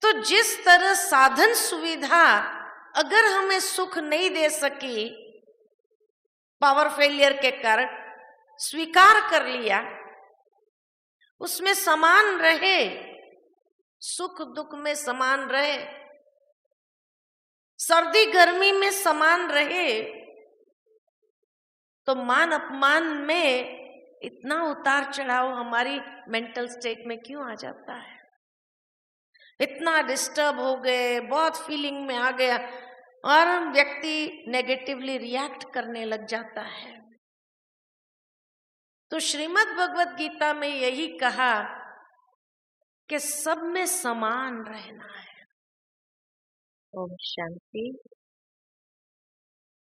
तो जिस तरह साधन सुविधा अगर हमें सुख नहीं दे सकी, पावर फेलियर के कारण स्वीकार कर लिया, उसमें समान रहे, सुख दुख में समान रहे, सर्दी गर्मी में समान रहे, तो मान अपमान में इतना उतार चढ़ाव हमारी मेंटल स्टेट में क्यों आ जाता है? इतना डिस्टर्ब हो गए, बहुत फीलिंग में आ गया और व्यक्ति नेगेटिवली रिएक्ट करने लग जाता है। तो श्रीमद् भगवत गीता में यही कहा कि सब में समान रहना है। ओम शांति,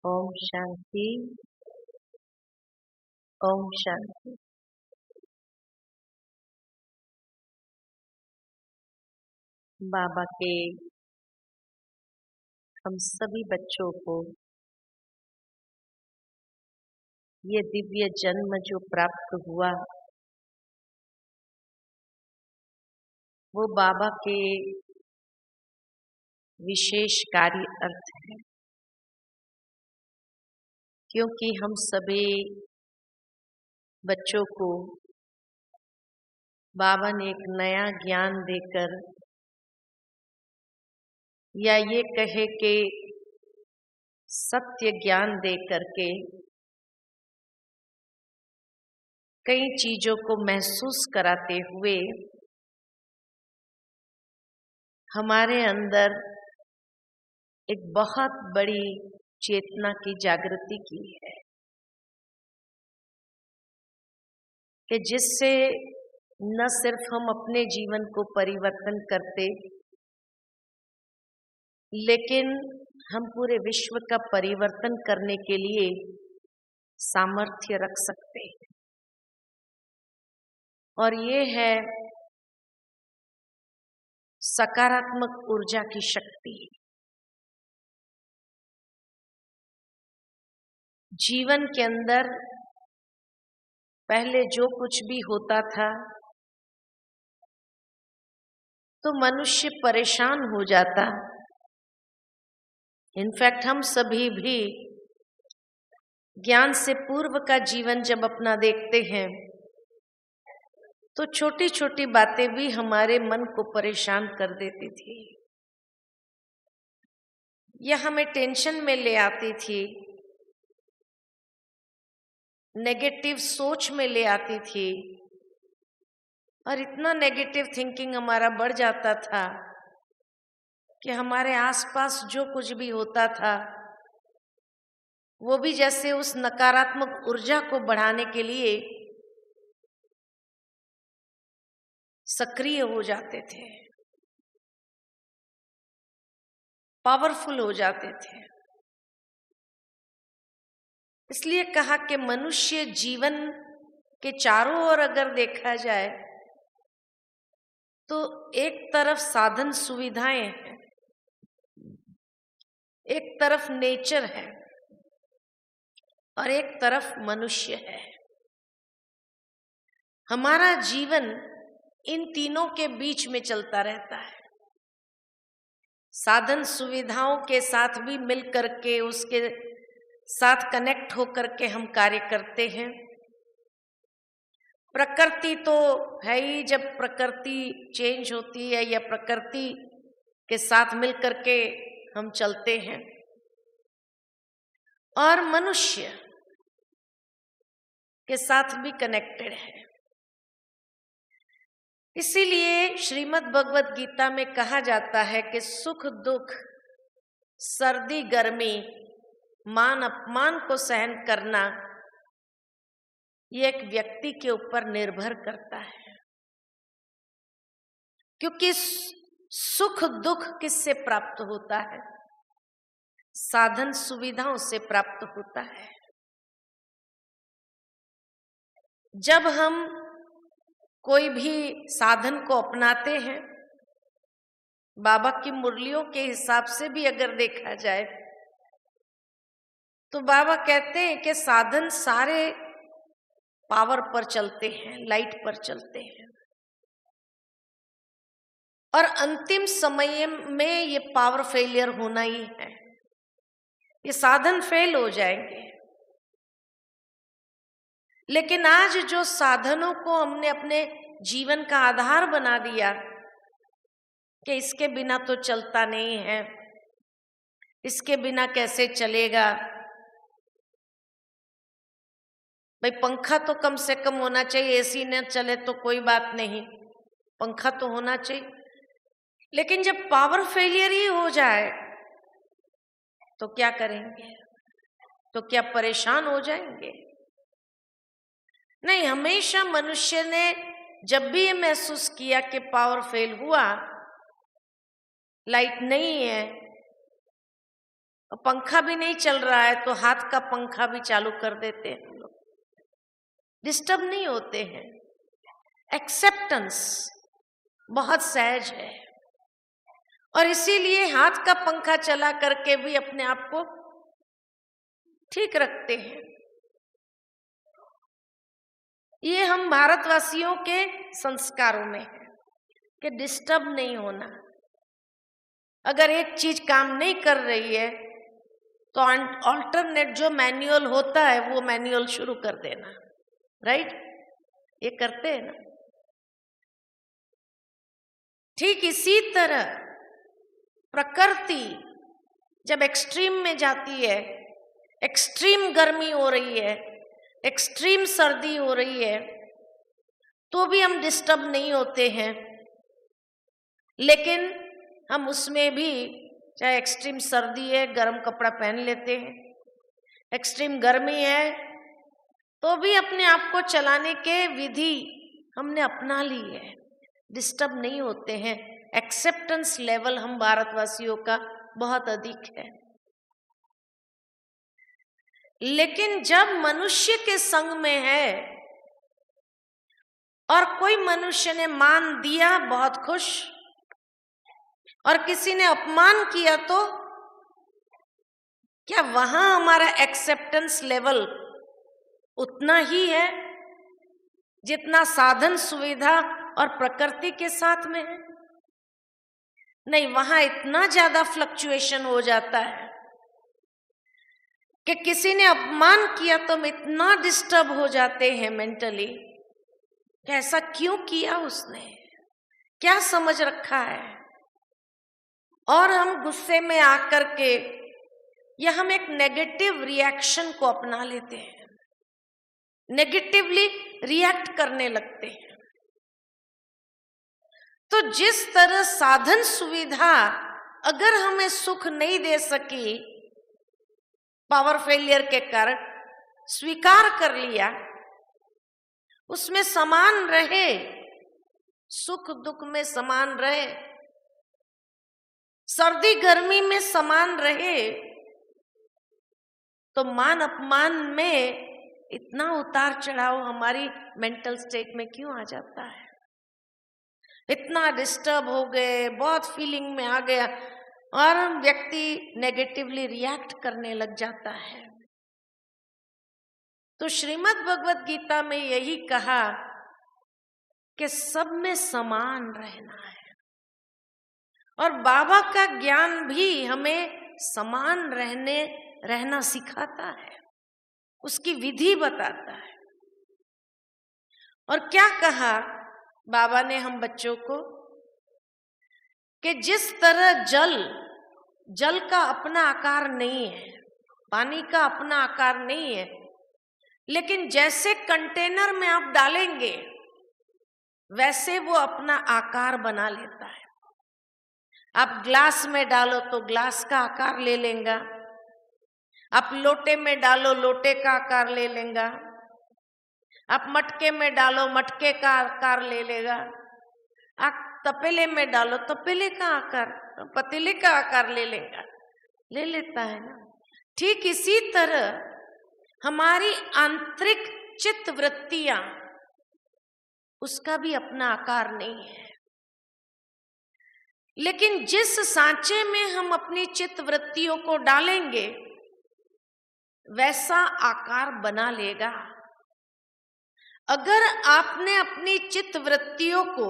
ओम शांति, ओम शांति। बाबा के हम सभी बच्चों को ये दिव्य जन्म जो प्राप्त हुआ, वो बाबा के विशेष कार्य अर्थ है, क्योंकि हम सभी बच्चों को बाबा ने एक नया ज्ञान देकर, या ये कहे कि सत्य ज्ञान दे करके कई चीजों को महसूस कराते हुए हमारे अंदर एक बहुत बड़ी चेतना की जागृति की है कि जिससे न सिर्फ हम अपने जीवन को परिवर्तन करते, लेकिन हम पूरे विश्व का परिवर्तन करने के लिए सामर्थ्य रख सकते हैं। और ये है सकारात्मक ऊर्जा की शक्ति। जीवन के अंदर पहले जो कुछ भी होता था तो मनुष्य परेशान हो जाता। इनफैक्ट हम सभी भी ज्ञान से पूर्व का जीवन जब अपना देखते हैं तो छोटी छोटी बातें भी हमारे मन को परेशान कर देती थी, या हमें टेंशन में ले आती थी, नेगेटिव सोच में ले आती थी, और इतना नेगेटिव थिंकिंग हमारा बढ़ जाता था कि हमारे आसपास जो कुछ भी होता था वो भी जैसे उस नकारात्मक ऊर्जा को बढ़ाने के लिए सक्रिय हो जाते थे, पावरफुल हो जाते थे। इसलिए कहा कि मनुष्य जीवन के चारों ओर अगर देखा जाए तो एक तरफ साधन सुविधाएं हैं, एक तरफ नेचर है और एक तरफ मनुष्य है। हमारा जीवन इन तीनों के बीच में चलता रहता है। साधन सुविधाओं के साथ भी मिल करके, उसके साथ कनेक्ट होकर के हम कार्य करते हैं। प्रकृति तो है ही, जब प्रकृति चेंज होती है या प्रकृति के साथ मिल करके हम चलते हैं, और मनुष्य के साथ भी कनेक्टेड है। इसीलिए श्रीमद् भगवत गीता में कहा जाता है कि सुख दुख, सर्दी गर्मी, मान अपमान को सहन करना ये एक व्यक्ति के ऊपर निर्भर करता है। क्योंकि सुख दुख किससे प्राप्त होता है? साधन सुविधाओं से प्राप्त होता है। जब हम कोई भी साधन को अपनाते हैं, बाबा की मुरलियों के हिसाब से भी अगर देखा जाए तो बाबा कहते हैं कि साधन सारे पावर पर चलते हैं, लाइट पर चलते हैं। और अंतिम समय में ये पावर फेलियर होना ही है, ये साधन फेल हो जाएंगे। लेकिन आज जो साधनों को हमने अपने जीवन का आधार बना दिया कि इसके बिना तो चलता नहीं है, इसके बिना कैसे चलेगा, भाई पंखा तो कम से कम होना चाहिए, एसी न चले तो कोई बात नहीं, पंखा तो होना चाहिए। लेकिन जब पावर फेलियर ही हो जाए तो क्या करेंगे? तो क्या परेशान हो जाएंगे? नहीं, हमेशा मनुष्य ने जब भी ये महसूस किया कि पावर फेल हुआ, लाइट नहीं है, पंखा भी नहीं चल रहा है, तो हाथ का पंखा भी चालू कर देते हैं हम लोग, डिस्टर्ब नहीं होते हैं। एक्सेप्टेंस बहुत सहज है और इसीलिए हाथ का पंखा चला करके भी अपने आप को ठीक रखते हैं। ये हम भारतवासियों के संस्कारों में है कि डिस्टर्ब नहीं होना। अगर एक चीज काम नहीं कर रही है तो ऑल्टरनेट जो मैनुअल होता है वो मैनुअल शुरू कर देना, राइट? ये करते हैं ना। ठीक इसी तरह प्रकृति जब एक्सट्रीम में जाती है, एक्सट्रीम गर्मी हो रही है, एक्सट्रीम सर्दी हो रही है, तो भी हम डिस्टर्ब नहीं होते हैं। लेकिन हम उसमें भी, चाहे एक्सट्रीम सर्दी है, गर्म कपड़ा पहन लेते हैं, एक्सट्रीम गर्मी है तो भी अपने आप को चलाने के विधि हमने अपना ली है, डिस्टर्ब नहीं होते हैं। एक्सेप्टेंस लेवल हम भारतवासियों का बहुत अधिक है। लेकिन जब मनुष्य के संग में है और कोई मनुष्य ने मान दिया बहुत खुश, और किसी ने अपमान किया तो क्या वहां हमारा एक्सेप्टेंस लेवल उतना ही है जितना साधन सुविधा और प्रकृति के साथ में है? नहीं, वहां इतना ज्यादा फ्लक्चुएशन हो जाता है कि किसी ने अपमान किया तो हम इतना डिस्टर्ब हो जाते हैं मेंटली कि ऐसा क्यों किया उसने, क्या समझ रखा है, और हम गुस्से में आकर के या हम एक नेगेटिव रिएक्शन को अपना लेते हैं, नेगेटिवली रिएक्ट करने लगते हैं। तो जिस तरह साधन सुविधा अगर हमें सुख नहीं दे सकी, पावर फेलियर के कारण स्वीकार कर लिया, उसमें समान रहे, सुख दुख में समान रहे, सर्दी गर्मी में समान रहे, तो मान अपमान में इतना उतार चढ़ाव हमारी मेंटल स्टेट में क्यों आ जाता है? इतना डिस्टर्ब हो गए, बहुत फीलिंग में आ गया और व्यक्ति नेगेटिवली रिएक्ट करने लग जाता है। तो श्रीमद् भगवत गीता में यही कहा कि सब में समान रहना है, और बाबा का ज्ञान भी हमें समान रहना सिखाता है, उसकी विधि बताता है। और क्या कहा बाबा ने हम बच्चों को कि जिस तरह जल का अपना आकार नहीं है, पानी का अपना आकार नहीं है, लेकिन जैसे कंटेनर में आप डालेंगे वैसे वो अपना आकार बना लेता है। आप ग्लास में डालो तो ग्लास का आकार ले लेगा, आप लोटे में डालो लोटे का आकार ले लेगा, आप मटके में डालो मटके का आकार ले लेगा, आप तपेले में डालो तपेले का आकार, पतीले का आकार ले लेता है ना। ठीक इसी तरह हमारी आंतरिक चित्त वृत्तियां, उसका भी अपना आकार नहीं है, लेकिन जिस सांचे में हम अपनी चित्त वृत्तियों को डालेंगे वैसा आकार बना लेगा। अगर आपने अपनी चित्त वृत्तियों को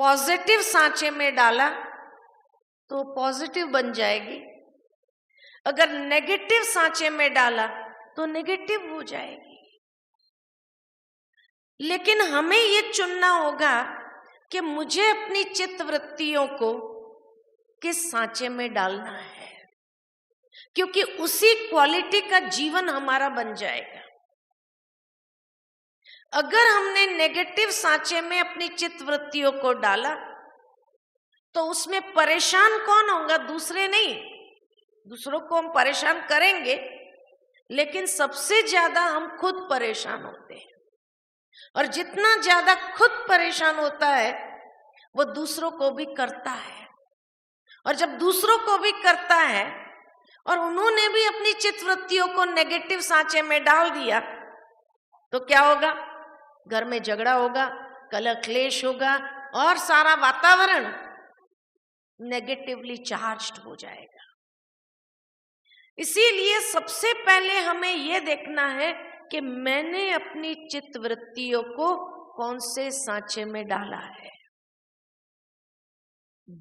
पॉजिटिव सांचे में डाला तो पॉजिटिव बन जाएगी, अगर नेगेटिव सांचे में डाला तो नेगेटिव हो जाएगी। लेकिन हमें ये चुनना होगा कि मुझे अपनी चित्त वृत्तियों को किस सांचे में डालना है, क्योंकि उसी क्वालिटी का जीवन हमारा बन जाएगा। अगर हमने नेगेटिव सांचे में अपनी चित्त वृत्तियों को डाला तो उसमें परेशान कौन होगा? दूसरे नहीं, दूसरों को हम परेशान करेंगे, लेकिन सबसे ज्यादा हम खुद परेशान होते हैं। और जितना ज्यादा खुद परेशान होता है वो दूसरों को भी करता है, और जब दूसरों को भी करता है और उन्होंने भी अपनी चित्त वृत्तियों को नेगेटिव सांचे में डाल दिया तो क्या होगा? घर में झगड़ा होगा, कलह क्लेश होगा और सारा वातावरण नेगेटिवली चार्ज्ड हो जाएगा। इसीलिए सबसे पहले हमें यह देखना है कि मैंने अपनी चित्त वृत्तियों को कौन से सांचे में डाला है।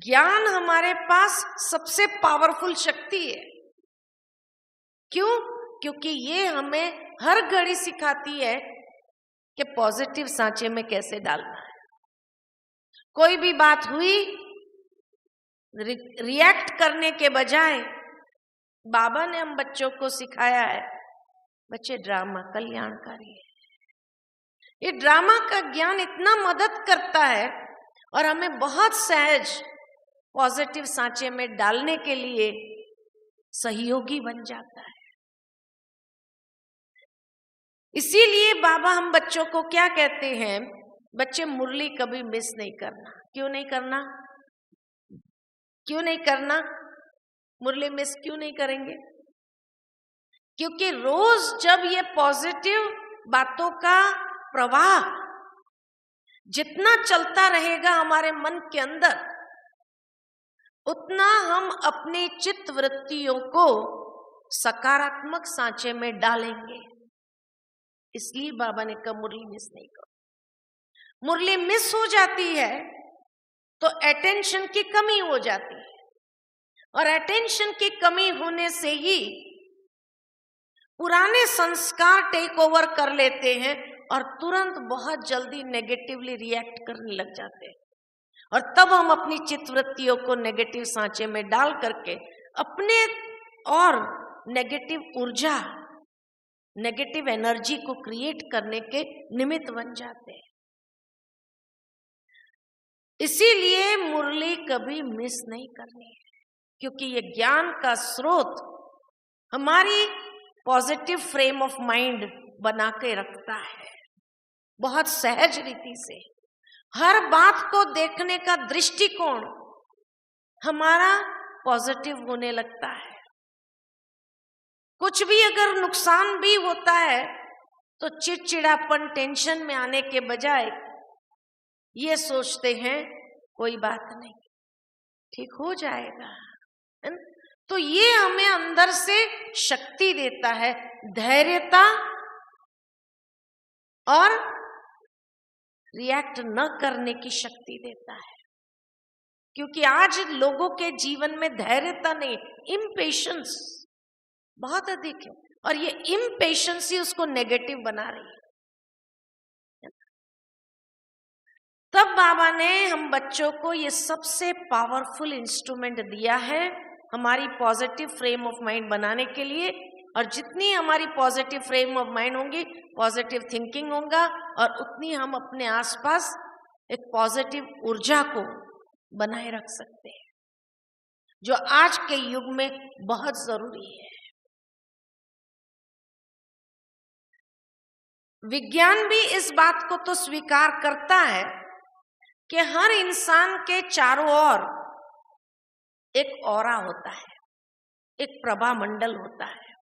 ज्ञान हमारे पास सबसे पावरफुल शक्ति है। क्यों? क्योंकि ये हमें हर घड़ी सिखाती है कि पॉजिटिव सांचे में कैसे डालना है। कोई भी बात हुई, रिएक्ट करने के बजाय बाबा ने हम बच्चों को सिखाया है, बच्चे ड्रामा कल्याणकारी है। ये ड्रामा का ज्ञान इतना मदद करता है और हमें बहुत सहज पॉजिटिव सांचे में डालने के लिए सहयोगी बन जाता है। इसीलिए बाबा हम बच्चों को क्या कहते हैं? बच्चे मुरली कभी मिस नहीं करना। क्यों नहीं करना? क्यों नहीं करना? मुरली मिस क्यों नहीं करेंगे? क्योंकि रोज जब ये पॉजिटिव बातों का प्रवाह जितना चलता रहेगा हमारे मन के अंदर, उतना हम अपनी चित्त वृत्तियों को सकारात्मक सांचे में डालेंगे। इसलिए बाबा ने कहा मुरली मिस नहीं करो। मुरली मिस हो जाती है तो अटेंशन की कमी हो जाती है, और अटेंशन की कमी होने से ही पुराने संस्कार टेक ओवर कर लेते हैं और तुरंत बहुत जल्दी नेगेटिवली रिएक्ट करने लग जाते हैं। और तब हम अपनी चित्तवृत्तियों को नेगेटिव सांचे में डाल करके अपने और नेगेटिव ऊर्जा, नेगेटिव एनर्जी को क्रिएट करने के निमित्त बन जाते हैं। इसीलिए मुरली कभी मिस नहीं करनी है, क्योंकि ये ज्ञान का स्रोत हमारी पॉजिटिव फ्रेम ऑफ माइंड बना के रखता है। बहुत सहज रीति से हर बात को देखने का दृष्टिकोण हमारा पॉजिटिव होने लगता है। कुछ भी अगर नुकसान भी होता है तो चिड़चिड़ापन, टेंशन में आने के बजाय ये सोचते हैं कोई बात नहीं, ठीक हो जाएगा। तो ये हमें अंदर से शक्ति देता है, धैर्यता और रिएक्ट न करने की शक्ति देता है। क्योंकि आज लोगों के जीवन में धैर्यता नहीं, इम्पेशंस बहुत अधिक है, और ये इम्पेशंस ही उसको नेगेटिव बना रही है। तब बाबा ने हम बच्चों को ये सबसे पावरफुल इंस्ट्रूमेंट दिया है हमारी पॉजिटिव फ्रेम ऑफ माइंड बनाने के लिए। और जितनी हमारी पॉजिटिव फ्रेम ऑफ माइंड होंगी, पॉजिटिव थिंकिंग होगा, और उतनी हम अपने आसपास एक पॉजिटिव ऊर्जा को बनाए रख सकते हैं, जो आज के युग में बहुत जरूरी है। विज्ञान भी इस बात को तो स्वीकार करता है कि हर इंसान के चारों ओर एक ऑरा होता है, एक प्रभा मंडल होता है।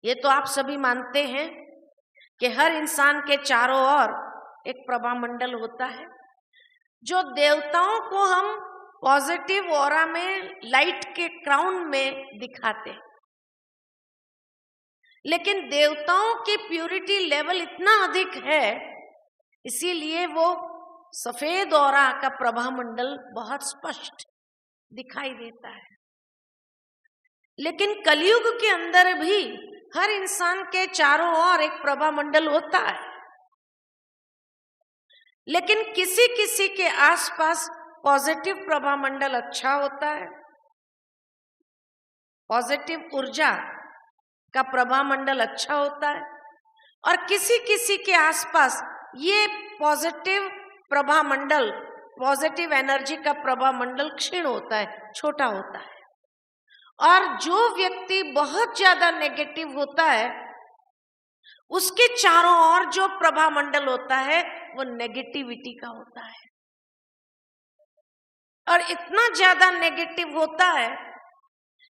ये तो आप सभी मानते हैं कि हर इंसान के चारों ओर एक प्रभा मंडल होता है, जो देवताओं को हम पॉजिटिव ऑरा में लाइट के क्राउन में दिखाते हैं। लेकिन देवताओं की प्यूरिटी लेवल इतना अधिक है, इसीलिए वो सफेद ऑरा का प्रभामंडल बहुत स्पष्ट दिखाई देता है। लेकिन कलयुग के अंदर भी हर इंसान के चारों ओर एक प्रभामंडल होता है, लेकिन किसी किसी के आसपास पॉजिटिव प्रभामंडल अच्छा होता है, पॉजिटिव ऊर्जा का प्रभामंडल अच्छा होता है, और किसी किसी के आसपास ये पॉजिटिव प्रभामंडल, पॉजिटिव एनर्जी का प्रभामंडल क्षीण होता है, छोटा होता है। और जो व्यक्ति बहुत ज्यादा नेगेटिव होता है उसके चारों ओर जो प्रभामंडल होता है वो नेगेटिविटी का होता है, और इतना ज्यादा नेगेटिव होता है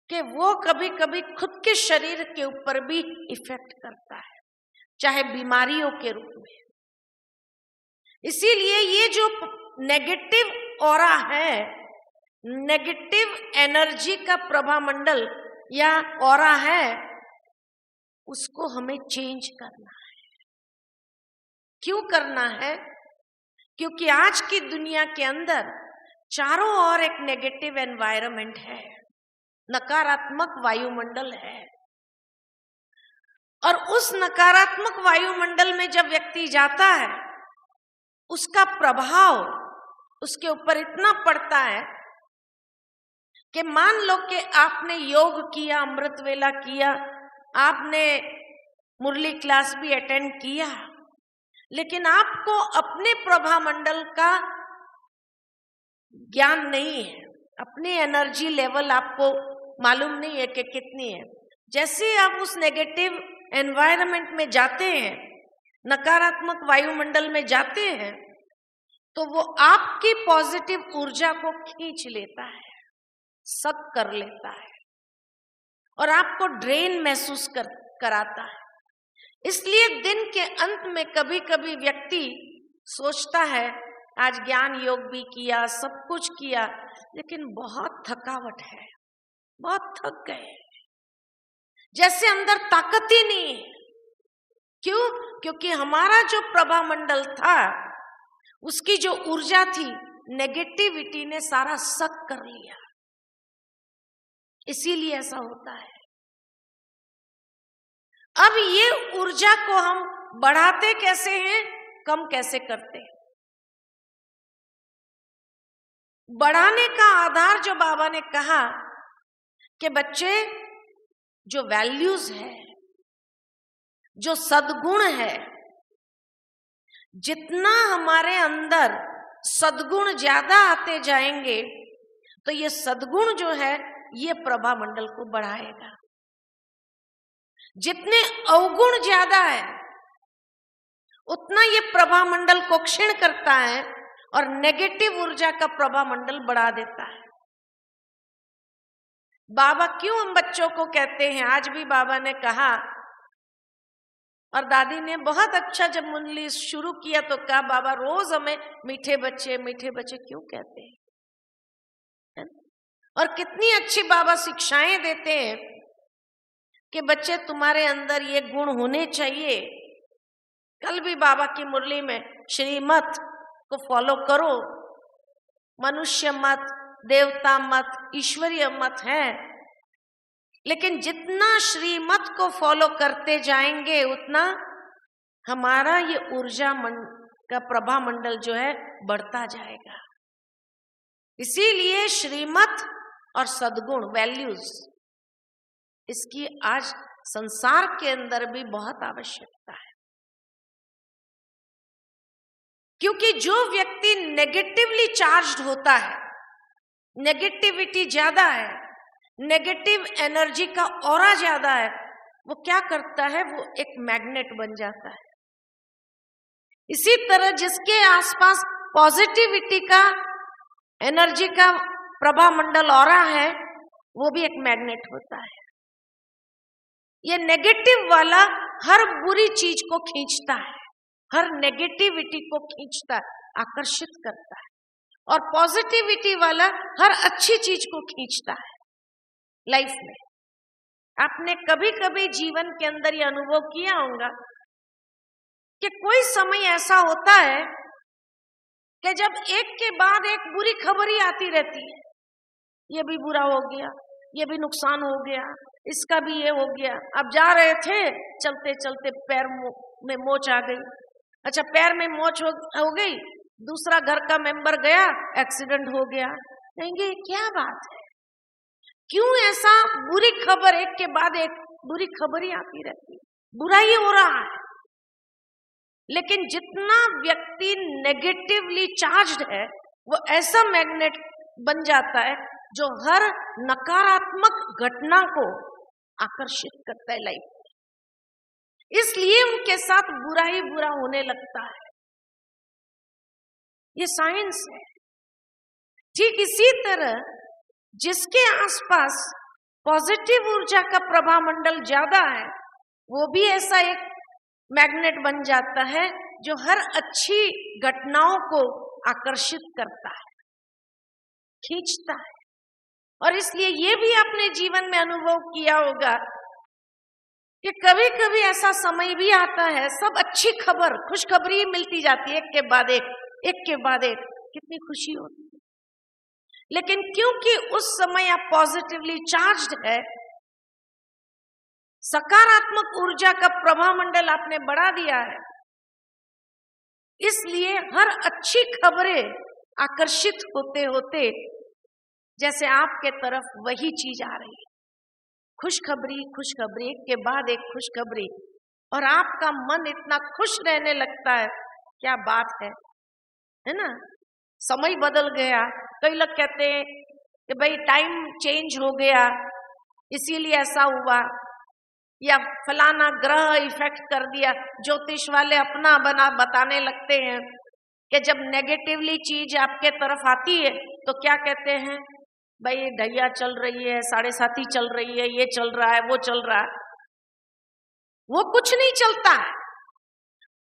कि वो कभी कभी खुद के शरीर के ऊपर भी इफेक्ट करता है, चाहे बीमारियों के रूप में। इसीलिए ये जो नेगेटिव ऑरा है, नेगेटिव एनर्जी का प्रभामंडल या ऑरा है, उसको हमें चेंज करना है। क्यों करना है? क्योंकि आज की दुनिया के अंदर चारों ओर एक नेगेटिव एनवायरनमेंट है, नकारात्मक वायुमंडल है, और उस नकारात्मक वायुमंडल में जब व्यक्ति जाता है उसका प्रभाव उसके ऊपर इतना पड़ता है कि मान लो कि आपने योग किया, अमृत वेला किया, आपने मुरली क्लास भी अटेंड किया, लेकिन आपको अपने प्रभामंडल का ज्ञान नहीं है, अपनी एनर्जी लेवल आपको मालूम नहीं है कि कितनी है। जैसे आप उस नेगेटिव एनवायरनमेंट में जाते हैं, नकारात्मक वायुमंडल में जाते हैं, तो वो आपकी पॉजिटिव ऊर्जा को खींच लेता है, सक कर लेता है, और आपको ड्रेन महसूस कराता है। इसलिए दिन के अंत में कभी कभी व्यक्ति सोचता है आज ज्ञान योग भी किया, सब कुछ किया, लेकिन बहुत थकावट है, बहुत थक गए, जैसे अंदर ताकत ही नहीं है। क्यों? क्योंकि हमारा जो प्रभामंडल था, उसकी जो ऊर्जा थी, नेगेटिविटी ने सारा सक कर लिया। इसीलिए ऐसा होता है। अब ये ऊर्जा को हम बढ़ाते कैसे हैं, कम कैसे करते हैं? बढ़ाने का आधार जो बाबा ने कहा कि बच्चे, जो वैल्यूज है, जो सद्गुण है, जितना हमारे अंदर सद्गुण ज्यादा आते जाएंगे तो ये सद्गुण जो है ये प्रभामंडल को बढ़ाएगा। जितने अवगुण ज्यादा है उतना ये प्रभामंडल को क्षीण करता है और नेगेटिव ऊर्जा का प्रभामंडल बढ़ा देता है। बाबा क्यों हम बच्चों को कहते हैं, आज भी बाबा ने कहा, और दादी ने बहुत अच्छा जब मुरली शुरू किया तो कहा, बाबा रोज हमें मीठे बच्चे क्यों कहते हैं? और कितनी अच्छी बाबा शिक्षाएं देते हैं कि बच्चे तुम्हारे अंदर ये गुण होने चाहिए। कल भी बाबा की मुरली में श्रीमत को फॉलो करो, मनुष्य मत, देवता मत, ईश्वरीय मत है, लेकिन जितना श्रीमत को फॉलो करते जाएंगे उतना हमारा ये ऊर्जा का प्रभामंडल जो है बढ़ता जाएगा। इसीलिए श्रीमत और सद्गुण, वैल्यूज, इसकी आज संसार के अंदर भी बहुत आवश्यकता है। क्योंकि जो व्यक्ति नेगेटिवली चार्ज्ड होता है, नेगेटिविटी ज्यादा है, नेगेटिव एनर्जी का ऑरा ज्यादा है, वो क्या करता है, वो एक मैग्नेट बन जाता है। इसी तरह जिसके आसपास पॉजिटिविटी का एनर्जी का प्रभामंडल ऑरा है, वो भी एक मैग्नेट होता है। ये नेगेटिव वाला हर बुरी चीज को खींचता है, हर नेगेटिविटी को खींचता है, आकर्षित करता है, और पॉजिटिविटी वाला हर अच्छी चीज को खींचता है। लाइफ में आपने कभी कभी जीवन के अंदर ये अनुभव किया होगा कि कोई समय ऐसा होता है कि जब एक के बाद एक बुरी खबर ही आती रहती है, ये भी बुरा हो गया, ये भी नुकसान हो गया, इसका भी ये हो गया। अब जा रहे थे, चलते चलते पैर में मोच आ गई। अच्छा, पैर में मोच हो गई, दूसरा घर का मेंबर गया, एक्सीडेंट हो गया। कहेंगे क्या बात है, क्यों ऐसा बुरी खबर एक के बाद एक बुरी खबर ही आती रहती है, बुरा ही हो रहा है। लेकिन जितना व्यक्ति नेगेटिवली चार्ज्ड है वो ऐसा मैग्नेट बन जाता है जो हर नकारात्मक घटना को आकर्षित करता है लाइफ में, इसलिए उनके साथ बुरा ही बुरा होने लगता है। ये साइंस है। ठीक इसी तरह जिसके आसपास पॉजिटिव ऊर्जा का प्रभाव मंडल ज्यादा है वो भी ऐसा एक मैग्नेट बन जाता है जो हर अच्छी घटनाओं को आकर्षित करता है, खींचता है। और इसलिए ये भी अपने जीवन में अनुभव किया होगा कि कभी कभी ऐसा समय भी आता है, सब अच्छी खबर, खुशखबरी मिलती जाती है, एक के बाद एक के बाद एक, कितनी खुशी होती है। लेकिन क्योंकि उस समय आप पॉजिटिवली चार्ज्ड है, सकारात्मक ऊर्जा का प्रभाव मंडल आपने बढ़ा दिया है, इसलिए हर अच्छी खबरें आकर्षित होते होते जैसे आपके तरफ वही चीज आ रही है, खुशखबरी खुशखबरी, एक के बाद एक खुशखबरी, और आपका मन इतना खुश रहने लगता है। क्या बात है ना। समय बदल गया। कई लोग कहते हैं कि भाई टाइम चेंज हो गया इसीलिए ऐसा हुआ, या फलाना ग्रह इफेक्ट कर दिया। ज्योतिष वाले अपना बना बताने लगते हैं कि जब नेगेटिवली चीज आपके तरफ आती है तो क्या कहते हैं, भाई ढैया चल रही है, 7.5 चल रही है, ये चल रहा है, वो चल रहा है। वो कुछ नहीं चलता है।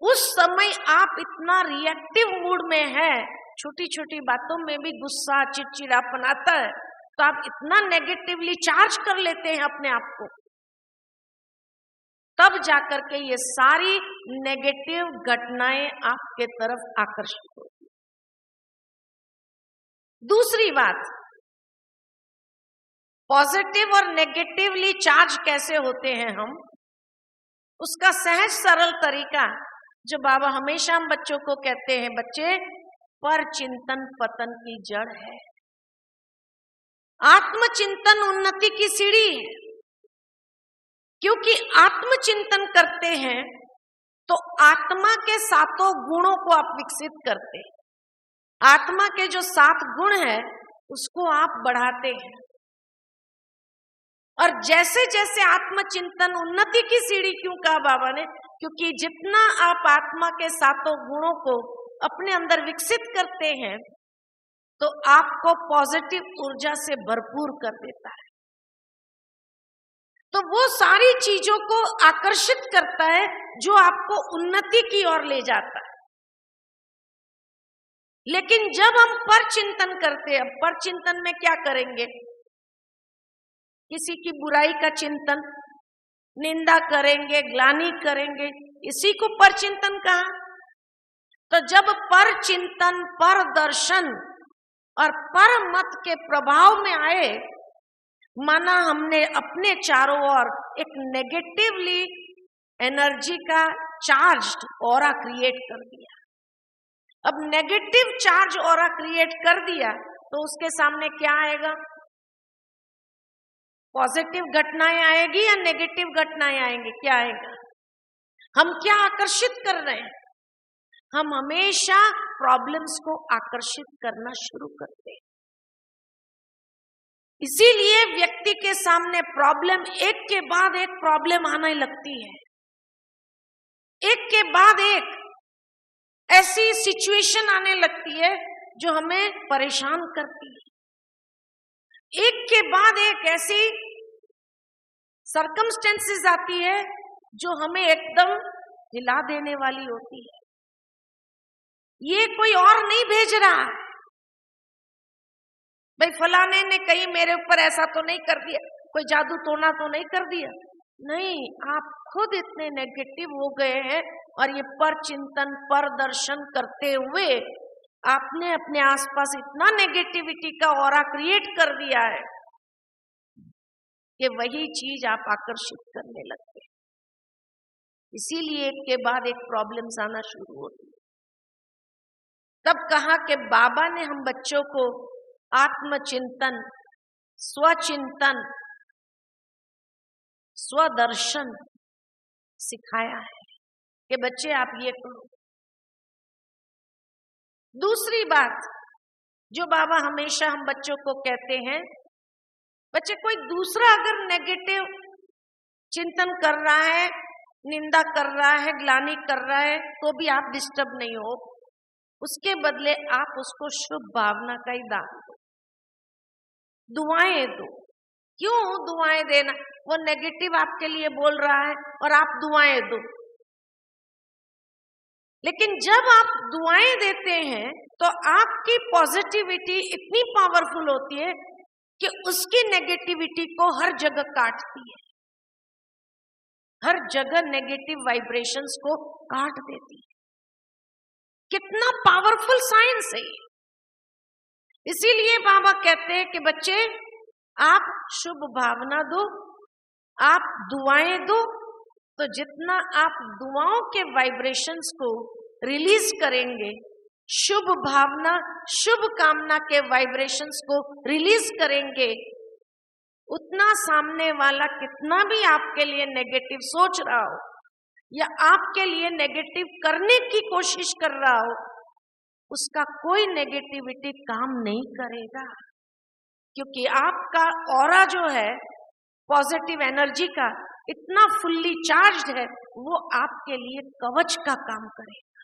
उस समय आप इतना रिएक्टिव मूड में है, छोटी छोटी बातों में भी गुस्सा चिड़चिड़ापन आता है, तो आप इतना नेगेटिवली चार्ज कर लेते हैं अपने आप को, तब जाकर के ये सारी नेगेटिव घटनाएं आपके तरफ आकर्षित होती। दूसरी बात, पॉजिटिव और नेगेटिवली चार्ज कैसे होते हैं हम, उसका सहज सरल तरीका जो बाबा हमेशा हम बच्चों को कहते हैं, बच्चे पर चिंतन पतन की जड़ है, आत्मचिंतन उन्नति की सीढ़ी है। क्योंकि आत्मचिंतन करते हैं तो आत्मा के 7 गुणों को आप विकसित करते हैं। आत्मा के जो 7 गुण है उसको आप बढ़ाते हैं, और जैसे जैसे आत्मचिंतन उन्नति की सीढ़ी, क्यों कहा बाबा ने, क्योंकि जितना आप आत्मा के 7 गुणों को अपने अंदर विकसित करते हैं तो आपको पॉजिटिव ऊर्जा से भरपूर कर देता है। तो वो सारी चीजों को आकर्षित करता है जो आपको उन्नति की ओर ले जाता है। लेकिन जब हम पर चिंतन करते हैं, पर चिंतन में क्या करेंगे, किसी की बुराई का चिंतन, निंदा करेंगे, ग्लानि करेंगे, इसी को पर चिंतन कहा। तो जब पर चिंतन, पर दर्शन और पर मत के प्रभाव में आए, माना हमने अपने चारों ओर एक नेगेटिवली एनर्जी का चार्ज्ड ऑरा क्रिएट कर दिया। अब नेगेटिव चार्ज ऑरा क्रिएट कर दिया तो उसके सामने क्या आएगा, पॉजिटिव घटनाएं आएगी या नेगेटिव घटनाएं आएंगी, क्या आएगा। हम क्या आकर्षित कर रहे हैं, हम हमेशा प्रॉब्लम्स को आकर्षित करना शुरू करते हैं। इसीलिए व्यक्ति के सामने प्रॉब्लम, एक के बाद एक प्रॉब्लम आने लगती है, एक के बाद एक ऐसी सिचुएशन आने लगती है जो हमें परेशान करती है। एक के बाद एक ऐसी सर्कमस्टेंसेस आती है जो हमें एकदम हिला देने वाली होती है। ये कोई और नहीं भेज रहा है, भाई फलाने ने कहीं मेरे ऊपर ऐसा तो नहीं कर दिया, कोई जादू टोना तो नहीं कर दिया, नहीं, आप खुद इतने नेगेटिव हो गए हैं। और ये पर चिंतन, पर दर्शन करते हुए आपने अपने आसपास इतना नेगेटिविटी का ऑरा क्रिएट कर दिया है कि वही चीज आप आकर्षित करने लगते हैं। इसीलिए एक के बाद एक प्रॉब्लम्स आना शुरू होती है। तब कहा कि बाबा ने हम बच्चों को आत्मचिंतन, स्वचिंतन, स्वदर्शन सिखाया है कि बच्चे आप ये करो। दूसरी बात जो बाबा हमेशा हम बच्चों को कहते हैं, बच्चे कोई दूसरा अगर नेगेटिव चिंतन कर रहा है, निंदा कर रहा है, ग्लानि कर रहा है, तो भी आप डिस्टर्ब नहीं हो। उसके बदले आप उसको शुभ भावना का ही दान दो, दुआएं दो। क्यों दुआएं देना? वो नेगेटिव आपके लिए बोल रहा है और आप दुआएं दो। लेकिन जब आप दुआएं देते हैं तो आपकी पॉजिटिविटी इतनी पावरफुल होती है कि उसकी नेगेटिविटी को हर जगह काटती है, हर जगह नेगेटिव वाइब्रेशंस को काट देती है। कितना पावरफुल साइंस है। इसीलिए बाबा कहते हैं कि बच्चे आप शुभ भावना दो, आप दुआएं दो, तो जितना आप दुआओं के वाइब्रेशंस को रिलीज करेंगे, शुभ भावना, शुभ कामना के वाइब्रेशंस को रिलीज करेंगे, उतना सामने वाला कितना भी आपके लिए नेगेटिव सोच रहा हो या आपके लिए नेगेटिव करने की कोशिश कर रहा हो, उसका कोई नेगेटिविटी काम नहीं करेगा। क्योंकि आपका ऑरा जो है पॉजिटिव एनर्जी का इतना फुल्ली चार्ज्ड है, वो आपके लिए कवच का काम करेगा,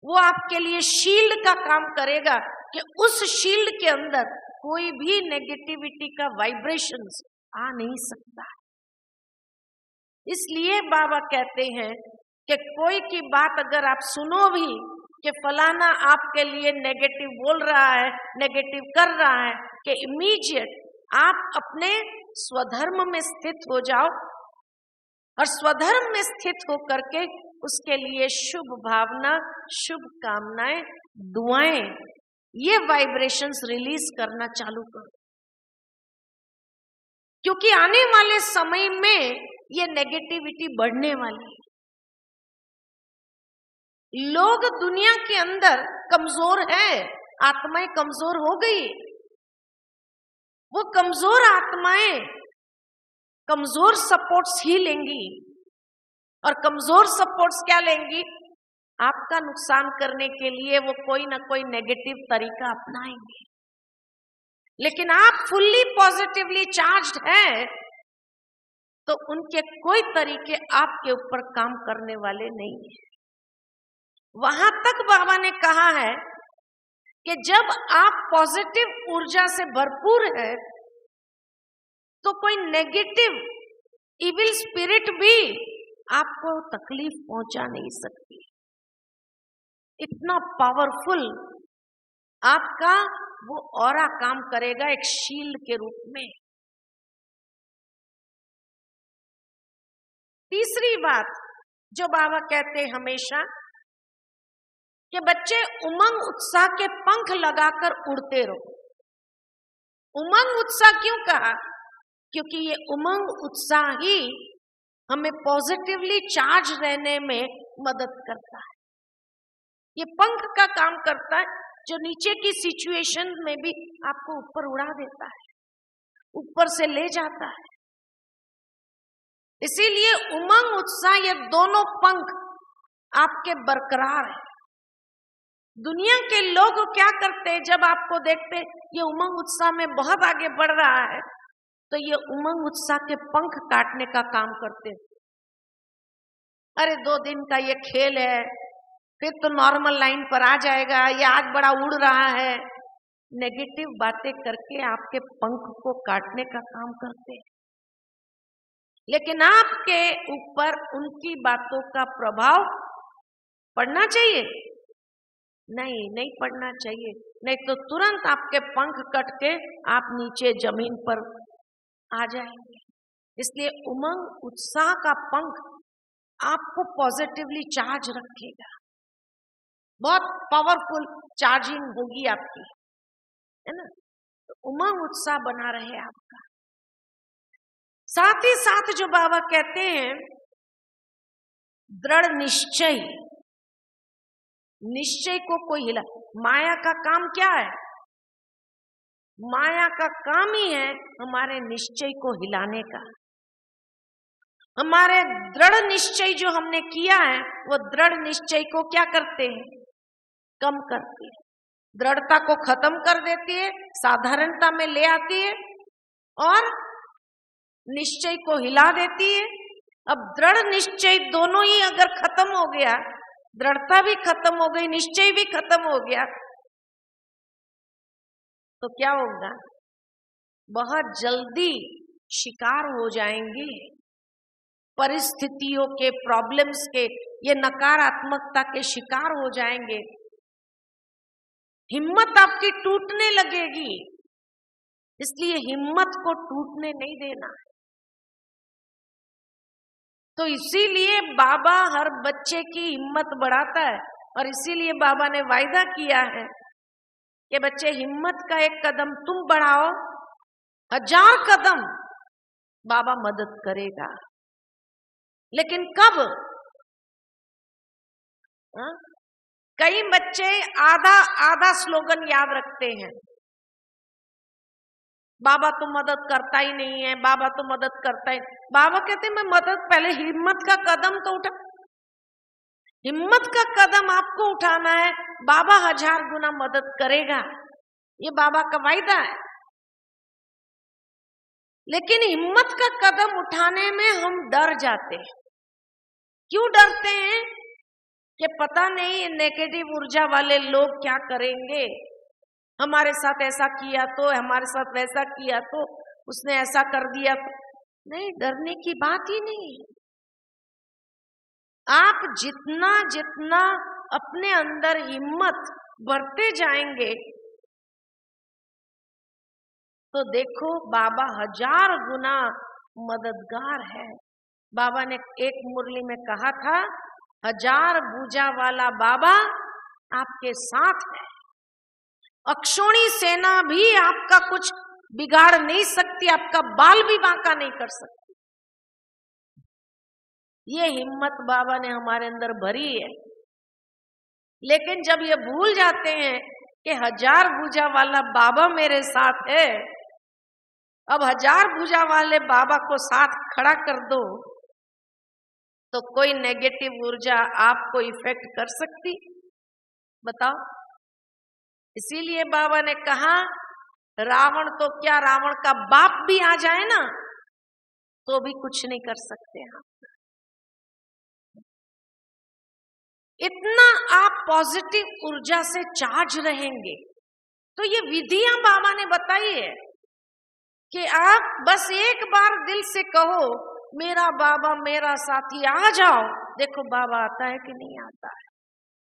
वो आपके लिए शील्ड का काम करेगा कि उस शील्ड के अंदर कोई भी नेगेटिविटी का वाइब्रेशंस आ नहीं सकता। इसलिए बाबा कहते हैं कि कोई की बात अगर आप सुनो भी कि फलाना आपके लिए नेगेटिव बोल रहा है, नेगेटिव कर रहा है, कि इमीडिएट आप अपने स्वधर्म में स्थित हो जाओ और स्वधर्म में स्थित होकर के उसके लिए शुभ भावना, शुभ कामनाएं, दुआएं, ये वाइब्रेशंस रिलीज करना चालू करो। क्योंकि आने वाले समय में ये नेगेटिविटी बढ़ने वाली है। लोग दुनिया के अंदर कमजोर है, आत्माएं कमजोर हो गई। वो कमजोर आत्माएं कमजोर सपोर्ट्स ही लेंगी, और कमजोर सपोर्ट्स क्या लेंगी? आपका नुकसान करने के लिए वो कोई ना कोई नेगेटिव तरीका अपनाएंगे। लेकिन आप फुल्ली पॉजिटिवली चार्ज्ड हैं तो उनके कोई तरीके आपके ऊपर काम करने वाले नहीं है। वहां तक बाबा ने कहा है कि जब आप पॉजिटिव ऊर्जा से भरपूर है तो कोई नेगेटिव इविल स्पिरिट भी आपको तकलीफ पहुंचा नहीं सकती। इतना पावरफुल आपका वो ऑरा काम करेगा एक शील्ड के रूप में। तीसरी बात जो बाबा कहते हैं हमेशा कि बच्चे उमंग उत्साह के पंख लगाकर उड़ते रहो। उमंग उत्साह क्यों कहा? क्योंकि ये उमंग उत्साह ही हमें पॉजिटिवली चार्ज रहने में मदद करता है। ये पंख का काम करता है जो नीचे की सिचुएशन में भी आपको ऊपर उड़ा देता है, ऊपर से ले जाता है। इसीलिए उमंग उत्साह ये दोनों पंख आपके बरकरार है। दुनिया के लोग क्या करते हैं? जब आपको देखते ये उमंग उत्साह में बहुत आगे बढ़ रहा है तो ये उमंग उत्साह के पंख काटने का काम करते। अरे 2 दिन का ये खेल है, फिर तो नॉर्मल लाइन पर आ जाएगा, ये आज बड़ा उड़ रहा है। नेगेटिव बातें करके आपके पंख को काटने का काम करते हैं। लेकिन आपके ऊपर उनकी बातों का प्रभाव पड़ना चाहिए? नहीं पड़ना चाहिए। नहीं तो तुरंत आपके पंख कट के आप नीचे जमीन पर आ जाएंगे। इसलिए उमंग उत्साह का पंख आपको पॉजिटिवली चार्ज रखेगा। बहुत पावरफुल चार्जिंग होगी आपकी, है ना। तो उमंग उत्साह बना रहे आपका। साथ ही साथ जो बाबा कहते हैं दृढ़ निश्चय, निश्चय को कोई हिला, माया का काम क्या है? माया का काम ही है हमारे निश्चय को हिलाने का। हमारे दृढ़ निश्चय जो हमने किया है वो दृढ़ निश्चय को क्या करते हैं? कम करती है, दृढ़ता को खत्म कर देती है, साधारणता में ले आती है और निश्चय को हिला देती है। अब दृढ़ निश्चय दोनों ही अगर खत्म हो गया, दृढ़ता भी खत्म हो गई, निश्चय भी खत्म हो गया, तो क्या होगा? बहुत जल्दी शिकार हो जाएंगे परिस्थितियों के, प्रॉब्लम्स के, ये नकारात्मकता के शिकार हो जाएंगे। हिम्मत आपकी टूटने लगेगी, इसलिए हिम्मत को टूटने नहीं देना। तो इसीलिए बाबा हर बच्चे की हिम्मत बढ़ाता है और इसीलिए बाबा ने वायदा किया है कि बच्चे हिम्मत का एक कदम तुम बढ़ाओ, 1000 कदम बाबा मदद करेगा। लेकिन कब? कई बच्चे आधा आधा स्लोगन याद रखते हैं, बाबा तो मदद करता ही नहीं है, बाबा तो मदद करता ही। बाबा कहते हैं मैं मदद, पहले हिम्मत का कदम तो उठा। हिम्मत का कदम आपको उठाना है, बाबा 1000 गुना मदद करेगा, ये बाबा का वायदा है। लेकिन हिम्मत का कदम उठाने में हम डर जाते हैं। क्यों डरते हैं? कि पता नहीं नेगेटिव ऊर्जा वाले लोग क्या करेंगे, हमारे साथ ऐसा किया तो, हमारे साथ वैसा किया तो, उसने ऐसा कर दिया तो। नहीं, डरने की बात ही नहीं। आप जितना जितना अपने अंदर हिम्मत भरते जाएंगे तो देखो बाबा 1000 गुना मददगार है। बाबा ने एक मुरली में कहा था, 1000 भुजा वाला बाबा आपके साथ है, अक्षोणी सेना भी आपका कुछ बिगाड़ नहीं सकती, आपका बाल भी बांका नहीं कर सकती। ये हिम्मत बाबा ने हमारे अंदर भरी है। लेकिन जब ये भूल जाते हैं कि 1000 भुजा वाला बाबा मेरे साथ है, अब 1000 भुजा वाले बाबा को साथ खड़ा कर दो तो कोई नेगेटिव ऊर्जा आपको इफेक्ट कर सकती? बताओ। इसीलिए बाबा ने कहा रावण तो क्या, रावण का बाप भी आ जाए ना तो भी कुछ नहीं कर सकते हम। इतना आप पॉजिटिव ऊर्जा से चार्ज रहेंगे। तो ये विधियां बाबा ने बताई है कि आप बस एक बार दिल से कहो मेरा बाबा मेरा साथी, आ जाओ। देखो बाबा आता है कि नहीं आता है।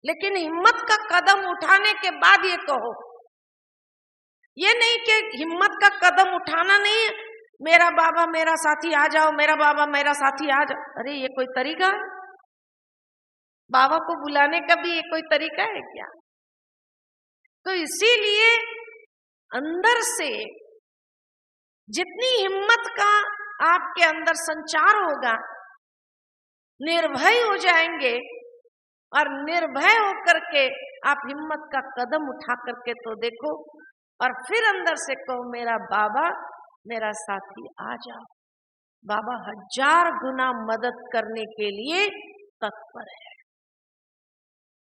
लेकिन हिम्मत का कदम उठाने के बाद ये कहो, ये नहीं कि हिम्मत का कदम उठाना नहीं, मेरा बाबा मेरा साथी आ जाओ, मेरा बाबा मेरा साथी आ जाओ। अरे ये कोई तरीका है? बाबा को बुलाने का भी ये कोई तरीका है क्या? तो इसीलिए अंदर से जितनी हिम्मत का आपके अंदर संचार होगा, निर्भय हो जाएंगे और निर्भय होकर के आप हिम्मत का कदम उठा करके तो देखो, और फिर अंदर से कहो मेरा बाबा मेरा साथी आ जाओ। बाबा 1000 गुना मदद करने के लिए तत्पर है।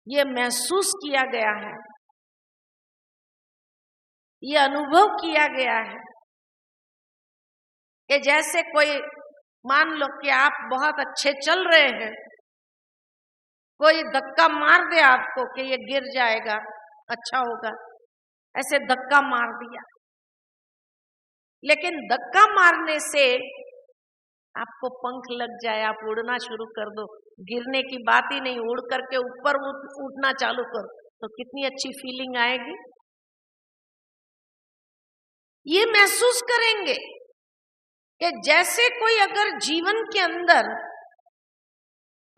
ये महसूस किया गया है, ये अनुभव किया गया है कि जैसे कोई, मान लो कि आप बहुत अच्छे चल रहे हैं, कोई धक्का मार दे आपको कि ये गिर जाएगा, अच्छा होगा, ऐसे धक्का मार दिया। लेकिन धक्का मारने से आपको पंख लग जाए, आप उड़ना शुरू कर दो, गिरने की बात ही नहीं, उड़ करके ऊपर उठना चालू करो, तो कितनी अच्छी फीलिंग आएगी। ये महसूस करेंगे कि जैसे कोई अगर जीवन के अंदर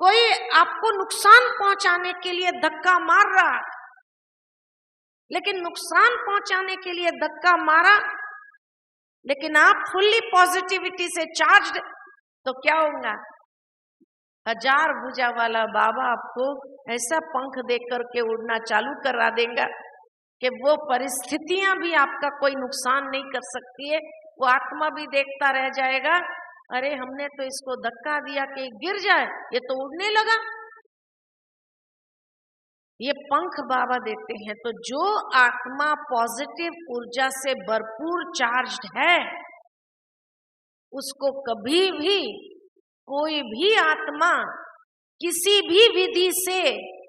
कोई आपको नुकसान पहुंचाने के लिए धक्का मार रहा है, लेकिन नुकसान पहुंचाने के लिए धक्का मारा, लेकिन आप फुल्ली पॉजिटिविटी से चार्ज्ड, तो क्या होगा? 1000 भुजा वाला बाबा आपको ऐसा पंख दे करके उड़ना चालू करा देगा कि वो परिस्थितियां भी आपका कोई नुकसान नहीं कर सकती है। वो आत्मा भी देखता रह जाएगा, अरे हमने तो इसको धक्का दिया कि गिर जाए, ये तो उड़ने लगा। ये पंख बाबा देते हैं। तो जो आत्मा पॉजिटिव ऊर्जा से भरपूर चार्ज्ड है, उसको कभी भी कोई भी आत्मा किसी भी विधि से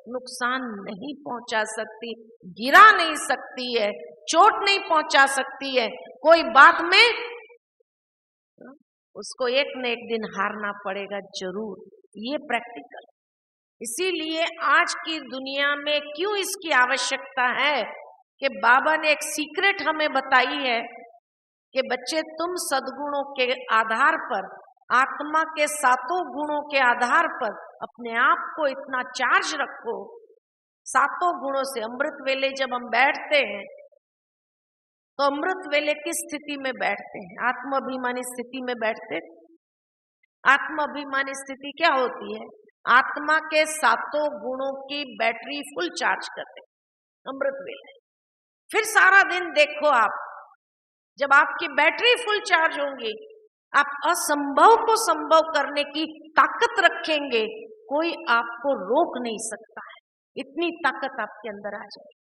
नुकसान नहीं पहुंचा सकती, गिरा नहीं सकती है, चोट नहीं पहुंचा सकती है। कोई बात में उसको एक न एक दिन हारना पड़ेगा जरूर, ये प्रैक्टिकल। इसीलिए आज की दुनिया में क्यों इसकी आवश्यकता है कि बाबा ने एक सीक्रेट हमें बताई है कि बच्चे, तुम सद्गुणों के आधार पर, आत्मा के 7 गुणों के आधार पर अपने आप को इतना चार्ज रखो। 7 गुणों से अमृत वेले जब हम बैठते हैं तो अमृत वेले किस स्थिति में बैठते हैं? आत्माभिमानी स्थिति में बैठते। आत्माभिमानी स्थिति क्या होती है? आत्मा के 7 गुणों की बैटरी फुल चार्ज करते अमृत वेले। फिर सारा दिन देखो आप, जब आपकी बैटरी फुल चार्ज होंगी, आप असंभव को संभव करने की ताकत रखेंगे, कोई आपको रोक नहीं सकता है। इतनी ताकत आपके अंदर आ जाए।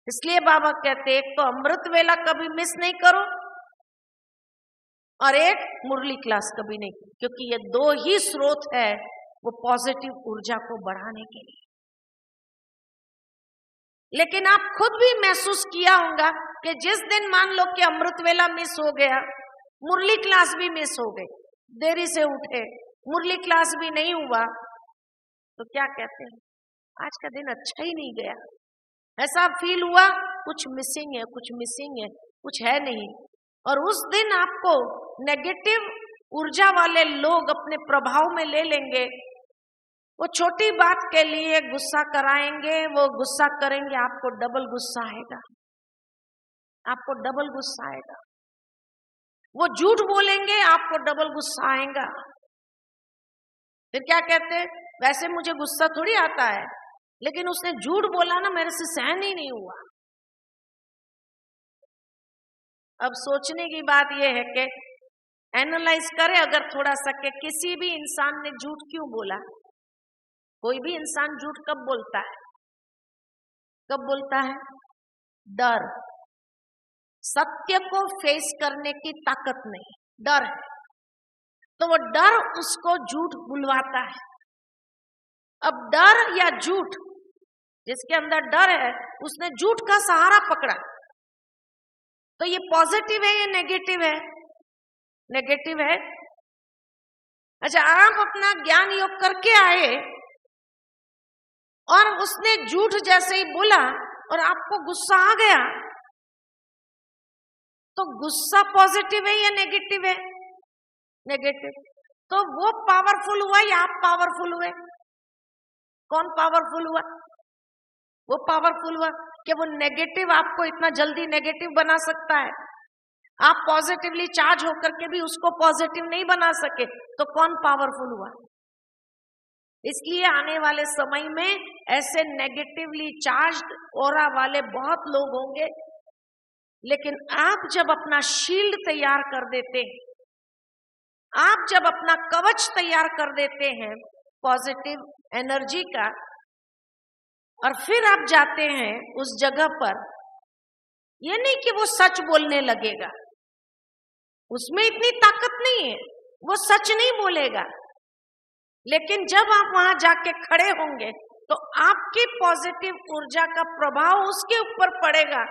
इसलिए बाबा कहते, एक तो अमृत वेला कभी मिस नहीं करो और एक मुरली क्लास कभी नहीं, क्योंकि ये 2 ही स्रोत है वो पॉजिटिव ऊर्जा को बढ़ाने के लिए। लेकिन आप खुद भी महसूस किया होगा कि जिस दिन मान लो कि अमृत वेला मिस हो गया, मुरली क्लास भी मिस हो गई, देरी से उठे, मुरली क्लास भी नहीं हुआ, तो क्या कहते हैं? आज का दिन अच्छा ही नहीं गया। ऐसा फील हुआ कुछ मिसिंग है, कुछ मिसिंग है, कुछ है नहीं। और उस दिन आपको नेगेटिव ऊर्जा वाले लोग अपने प्रभाव में ले लेंगे। वो छोटी बात के लिए गुस्सा कराएंगे, वो गुस्सा करेंगे, आपको डबल गुस्सा आएगा, आपको डबल गुस्सा आएगा। वो झूठ बोलेंगे, आपको डबल गुस्सा आएगा। फिर क्या कहते हैं? वैसे मुझे गुस्सा थोड़ी आता है, लेकिन उसने झूठ बोला ना, मेरे से सहन ही नहीं हुआ। अब सोचने की बात यह है कि एनालाइज करें अगर थोड़ा सा कि किसी भी इंसान ने झूठ क्यों बोला। कोई भी इंसान झूठ कब बोलता है? कब बोलता है? डर। सत्य को फेस करने की ताकत नहीं, डर है, तो वो डर उसको झूठ बुलवाता है। अब डर या झूठ, जिसके अंदर डर है उसने झूठ का सहारा पकड़ा, तो ये पॉजिटिव है या नेगेटिव है? नेगेटिव है। अच्छा, आप अपना ज्ञान योग करके आए और उसने झूठ जैसे ही बोला और आपको गुस्सा आ गया, तो गुस्सा पॉजिटिव है या नेगेटिव है? नेगेटिव। तो वो पावरफुल हुआ या आप पावरफुल हुए? कौन पावरफुल हुआ? वो पावरफुल हुआ कि वो नेगेटिव आपको इतना जल्दी नेगेटिव बना सकता है। आप पॉजिटिवली चार्ज होकर के भी उसको पॉजिटिव नहीं बना सके, तो कौन पावरफुल हुआ? इसलिए आने वाले समय में ऐसे नेगेटिवली चार्ज्ड ऑरा वाले बहुत लोग होंगे, लेकिन आप जब अपना शील्ड तैयार कर देते हैं, आप जब अपना कवच तैयार कर देते हैं पॉजिटिव एनर्जी का, और फिर आप जाते हैं उस जगह पर, ये नहीं कि वो सच बोलने लगेगा, उसमें इतनी ताकत नहीं है, वो सच नहीं बोलेगा, लेकिन जब आप वहां जाके खड़े होंगे तो आपकी पॉजिटिव ऊर्जा का प्रभाव उसके ऊपर पड़ेगा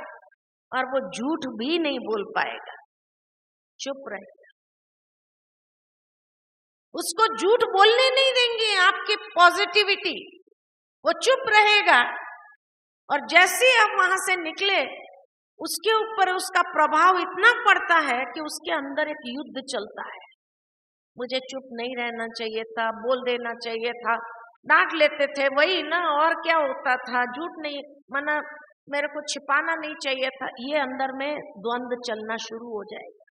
और वो झूठ भी नहीं बोल पाएगा, चुप रहेगा। उसको झूठ बोलने नहीं देंगे आपकी पॉजिटिविटी, वो चुप रहेगा। और जैसे आप वहां से निकले, उसके ऊपर उसका प्रभाव इतना पड़ता है कि उसके अंदर एक युद्ध चलता है। मुझे चुप नहीं रहना चाहिए था, बोल देना चाहिए था, डांट लेते थे वही ना, और क्या होता था, झूठ नहीं मना, मेरे को छिपाना नहीं चाहिए था, ये अंदर में द्वंद्व चलना शुरू हो जाएगा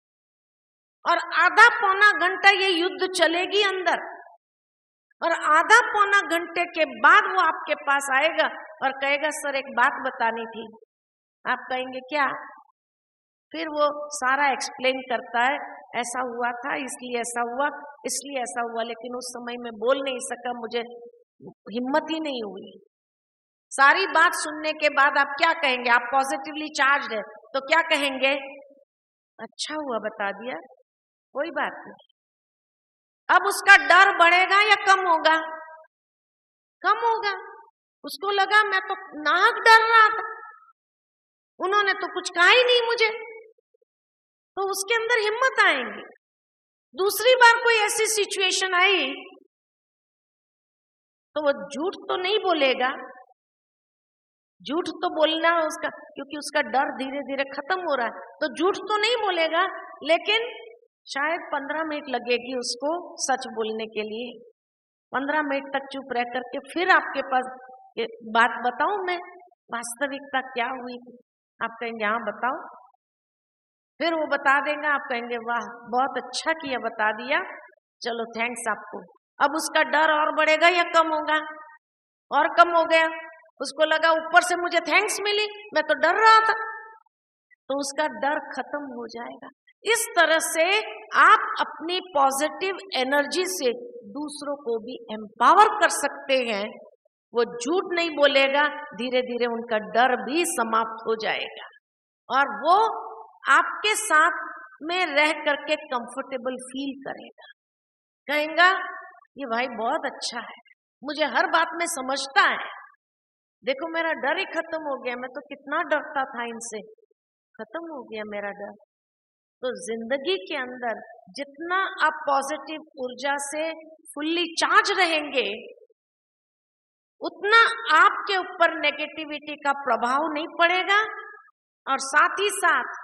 और आधा पौना घंटा ये युद्ध चलेगी अंदर, और आधा पौना घंटे के बाद वो आपके पास आएगा और कहेगा सर एक बात बतानी थी। आप कहेंगे क्या? फिर वो सारा एक्सप्लेन करता है, ऐसा हुआ था इसलिए ऐसा हुआ, इसलिए ऐसा हुआ, लेकिन उस समय में बोल नहीं सका, मुझे हिम्मत ही नहीं हुई। सारी बात सुनने के बाद आप क्या कहेंगे? आप पॉजिटिवली चार्ज है तो क्या कहेंगे? अच्छा हुआ बता दिया, कोई बात नहीं। अब उसका डर बढ़ेगा या कम होगा? कम होगा। उसको लगा मैं तो नाहक डर रहा था, उन्होंने तो कुछ कहा ही नहीं मुझे, तो उसके अंदर हिम्मत आएंगी। दूसरी बार कोई ऐसी सिचुएशन आई तो वो झूठ तो नहीं बोलेगा, झूठ तो बोलना उसका, क्योंकि उसका डर धीरे धीरे खत्म हो रहा है, तो झूठ तो नहीं बोलेगा, लेकिन शायद 15 मिनट लगेगी उसको सच बोलने के लिए। 15 मिनट तक चुप रह करके फिर आपके पास बात बताऊं मैं, वास्तविकता क्या हुई? आप कहेंगे हाँ बताओ। फिर वो बता देगा, आप कहेंगे वाह बहुत अच्छा किया बता दिया, चलो थैंक्स आपको। अब उसका डर और बढ़ेगा या कम होगा? और कम हो गया। उसको लगा ऊपर से मुझे थैंक्स मिली, मैं तो डर रहा था, तो उसका डर खत्म हो जाएगा। इस तरह से आप अपनी पॉजिटिव एनर्जी से दूसरों को भी एम्पावर कर सकते हैं। वो झूठ नहीं बोलेगा, धीरे धीरे उनका डर भी समाप्त हो जाएगा और वो आपके साथ में रह करके कंफर्टेबल फील करेगा। कहेगा ये भाई बहुत अच्छा है, मुझे हर बात में समझता है, देखो मेरा डर ही खत्म हो गया, मैं तो कितना डरता था इनसे, खत्म हो गया मेरा डर। तो जिंदगी के अंदर जितना आप पॉजिटिव ऊर्जा से फुल्ली चार्ज रहेंगे, उतना आपके ऊपर नेगेटिविटी का प्रभाव नहीं पड़ेगा और साथ ही साथ